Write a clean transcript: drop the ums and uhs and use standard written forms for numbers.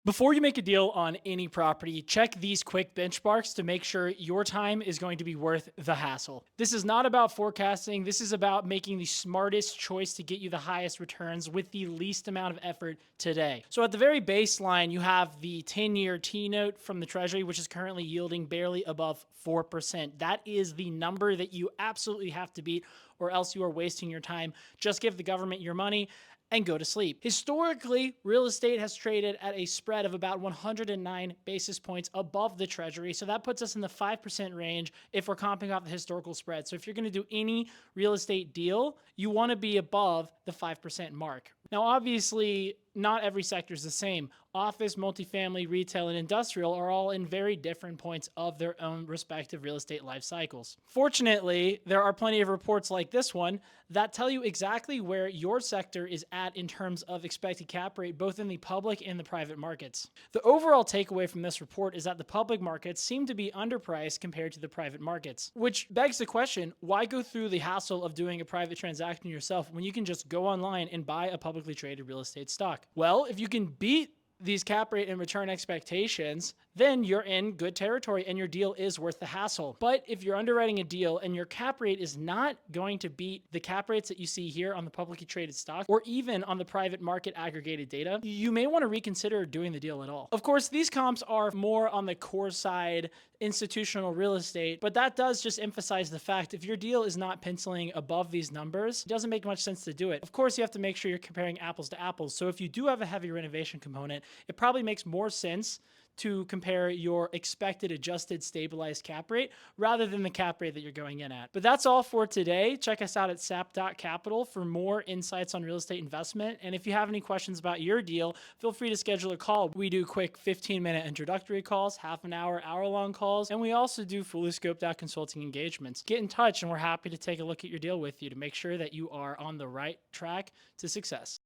Before you make a deal on any property, check these quick benchmarks to make sure your time is going to be worth the hassle. This is not about forecasting. This is about making the smartest choice to get you the highest returns with the least amount of effort today. So at the very baseline, you have the 10-year T-note from the Treasury, which is currently yielding barely above 4%. That is the number that you absolutely have to beat, or else you are wasting your time. Just give the government your money and go to sleep. Historically, real estate has traded at a spread of about 109 basis points above the Treasury. So that puts us in the 5% range if we're comping off the historical spread. So if you're going to do any real estate deal, you want to be above the 5% mark. Now, obviously, not every sector is the same. Office, multifamily, retail, and industrial are all in very different points of their own respective real estate life cycles. Fortunately, there are plenty of reports like this one that tell you exactly where your sector is at in terms of expected cap rate, both in the public and the private markets. The overall takeaway from this report is that the public markets seem to be underpriced compared to the private markets, which begs the question, why go through the hassle of doing a private transaction yourself when you can just go online and buy a publicly traded real estate stock? Well, if you can beat these cap rate and return expectations, then you're in good territory and your deal is worth the hassle. But if you're underwriting a deal and your cap rate is not going to beat the cap rates that you see here on the publicly traded stock or even on the private market aggregated data, you may want to reconsider doing the deal at all. Of course, these comps are more on the core side, institutional real estate, but that does just emphasize the fact if your deal is not penciling above these numbers, it doesn't make much sense to do it. Of course, you have to make sure you're comparing apples to apples. So if you do have a heavy renovation component, it probably makes more sense to compare your expected adjusted stabilized cap rate rather than the cap rate that you're going in at. But that's all for today. Check us out at sap.capital for more insights on real estate investment. And if you have any questions about your deal, feel free to schedule a call. We do quick 15-minute introductory calls, half an hour, hour-long calls, and we also do fully scoped out consulting engagements. Get in touch and we're happy to take a look at your deal with you to make sure that you are on the right track to success.